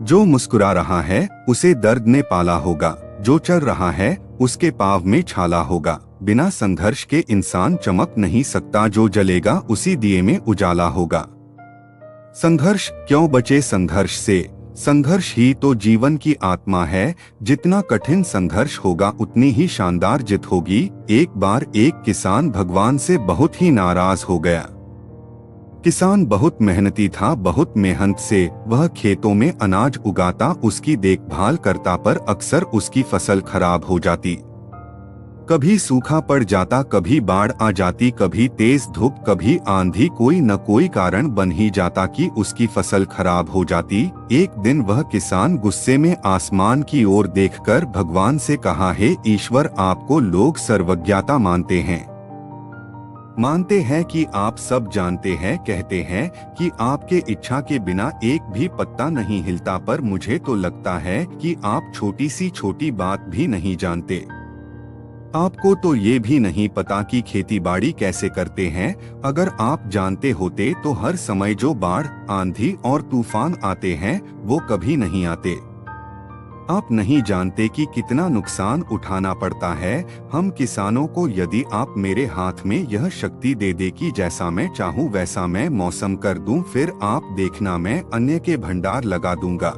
जो मुस्कुरा रहा है उसे दर्द ने पाला होगा, जो चल रहा है उसके पाँव में छाला होगा। बिना संघर्ष के इंसान चमक नहीं सकता, जो जलेगा उसी दिए में उजाला होगा। संघर्ष क्यों बचे संघर्ष से, संघर्ष ही तो जीवन की आत्मा है। जितना कठिन संघर्ष होगा उतनी ही शानदार जीत होगी। एक बार एक किसान भगवान से बहुत ही नाराज हो गया। किसान बहुत मेहनती था, बहुत मेहनत से वह खेतों में अनाज उगाता, उसकी देखभाल करता, पर अक्सर उसकी फसल खराब हो जाती। कभी सूखा पड़ जाता, कभी बाढ़ आ जाती, कभी तेज धूप, कभी आंधी, कोई न कोई कारण बन ही जाता कि उसकी फसल खराब हो जाती। एक दिन वह किसान गुस्से में आसमान की ओर देखकर भगवान से कहा, हे ईश्वर, आपको लोग सर्वज्ञता मानते हैं कि आप सब जानते हैं, कहते हैं कि आपके इच्छा के बिना एक भी पत्ता नहीं हिलता, पर मुझे तो लगता है कि आप छोटी सी छोटी बात भी नहीं जानते। आपको तो ये भी नहीं पता कि खेती-बाड़ी कैसे करते हैं। अगर आप जानते होते तो हर समय जो बाढ़, आंधी और तूफान आते हैं वो कभी नहीं आते। आप नहीं जानते कि कितना नुकसान उठाना पड़ता है हम किसानों को। यदि आप मेरे हाथ में यह शक्ति दे दे कि जैसा मैं चाहूँ वैसा मैं मौसम कर दूं, फिर आप देखना मैं अन्य के भंडार लगा दूंगा।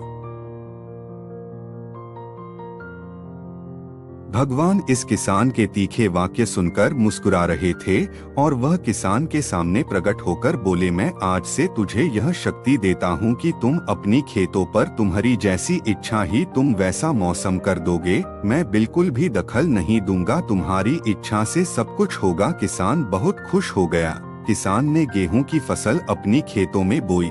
भगवान इस किसान के तीखे वाक्य सुनकर मुस्कुरा रहे थे और वह किसान के सामने प्रकट होकर बोले, मैं आज से तुझे यह शक्ति देता हूँ कि तुम अपनी खेतों पर तुम्हारी जैसी इच्छा ही तुम वैसा मौसम कर दोगे। मैं बिल्कुल भी दखल नहीं दूंगा, तुम्हारी इच्छा से सब कुछ होगा। किसान बहुत खुश हो गया। किसान ने गेहूं की फसल अपनी खेतों में बोई।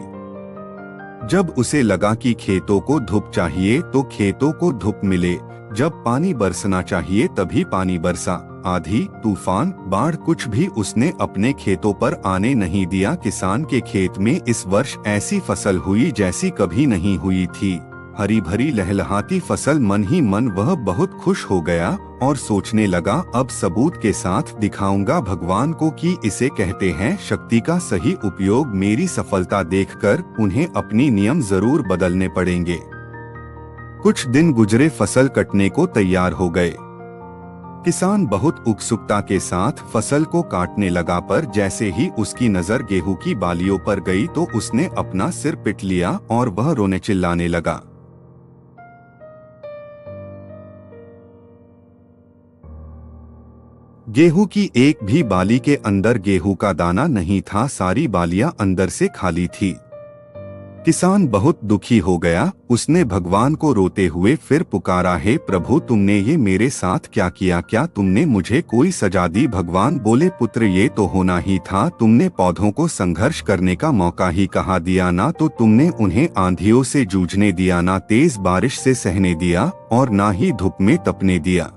जब उसे लगा कि खेतों को धूप चाहिए तो खेतों को धूप मिले, जब पानी बरसना चाहिए तभी पानी बरसा। आंधी, तूफान, बाढ़ कुछ भी उसने अपने खेतों पर आने नहीं दिया। किसान के खेत में इस वर्ष ऐसी फसल हुई जैसी कभी नहीं हुई थी। हरी भरी लहलहाती फसल। मन ही मन वह बहुत खुश हो गया और सोचने लगा, अब सबूत के साथ दिखाऊंगा भगवान को कि इसे कहते हैं शक्ति का सही उपयोग। मेरी सफलता देखकर उन्हें अपनी नियम जरूर बदलने पड़ेंगे। कुछ दिन गुजरे, फसल कटने को तैयार हो गए। किसान बहुत उत्सुकता के साथ फसल को काटने लगा, पर जैसे ही उसकी नजर गेहूं की बालियों पर गई तो उसने अपना सिर पीट लिया और वह रोने चिल्लाने लगा। गेहूं की एक भी बाली के अंदर गेहूं का दाना नहीं था, सारी बालियां अंदर से खाली थी। किसान बहुत दुखी हो गया। उसने भगवान को रोते हुए फिर पुकारा, हे प्रभु, तुमने ये मेरे साथ क्या किया? क्या तुमने मुझे कोई सजा दी? भगवान बोले, पुत्र, ये तो होना ही था। तुमने पौधों को संघर्ष करने का मौका ही कहाँ दिया? ना तो तुमने उन्हें आंधियों से जूझने दिया, ना तेज बारिश से सहने दिया और ना ही धूप में तपने दिया।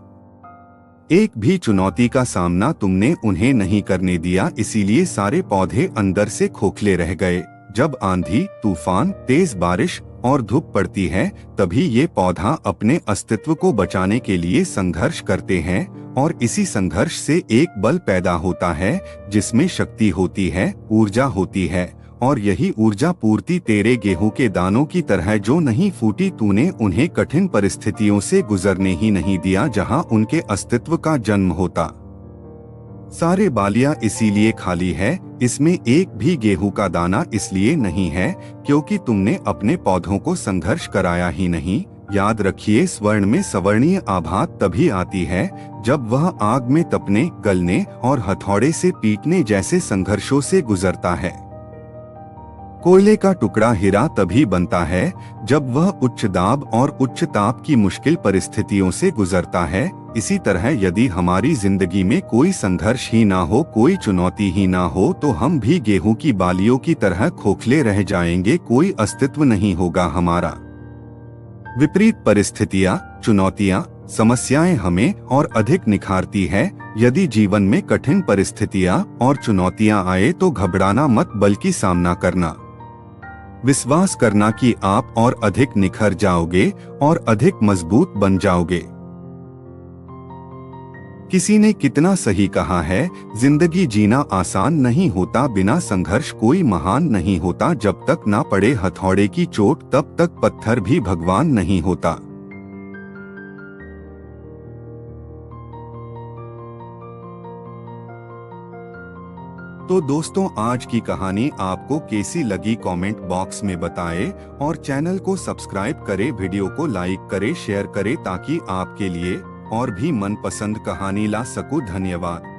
एक भी चुनौती का सामना तुमने उन्हें नहीं करने दिया, इसीलिए सारे पौधे अंदर से खोखले रह गए। जब आंधी, तूफान, तेज बारिश और धूप पड़ती है तभी ये पौधा अपने अस्तित्व को बचाने के लिए संघर्ष करते हैं और इसी संघर्ष से एक बल पैदा होता है जिसमें शक्ति होती है, ऊर्जा होती है। और यही ऊर्जा पूर्ति तेरे गेहूं के दानों की तरह जो नहीं फूटी। तूने उन्हें कठिन परिस्थितियों से गुजरने ही नहीं दिया जहां उनके अस्तित्व का जन्म होता। सारे बालियां इसीलिए खाली है, इसमें एक भी गेहूं का दाना इसलिए नहीं है क्योंकि तुमने अपने पौधों को संघर्ष कराया ही नहीं। याद रखिए, स्वर्ण में सवर्णीय आभा तभी आती है जब वह आग में तपने, गलने और हथौड़े से पीटने जैसे संघर्षों से गुजरता है। कोयले का टुकड़ा हीरा तभी बनता है जब वह उच्च दाब और उच्च ताप की मुश्किल परिस्थितियों से गुजरता है। इसी तरह यदि हमारी जिंदगी में कोई संघर्ष ही ना हो, कोई चुनौती ही ना हो, तो हम भी गेहूं की बालियों की तरह खोखले रह जाएंगे, कोई अस्तित्व नहीं होगा हमारा। विपरीत परिस्थितियां, चुनौतियां, समस्याएं हमें और अधिक निखारती है। यदि जीवन में कठिन परिस्थितियां और चुनौतियां आए तो घबराना मत, बल्कि सामना करना। विश्वास करना कि आप और अधिक निखर जाओगे और अधिक मजबूत बन जाओगे। किसी ने कितना सही कहा है, जिंदगी जीना आसान नहीं होता, बिना संघर्ष कोई महान नहीं होता, जब तक ना पड़े हथौड़े की चोट तब तक पत्थर भी भगवान नहीं होता। तो दोस्तों, आज की कहानी आपको कैसी लगी कमेंट बॉक्स में बताएं और चैनल को सब्सक्राइब करें, वीडियो को लाइक करें, शेयर करें ताकि आपके लिए और भी मनपसंद कहानी ला सकूं। धन्यवाद।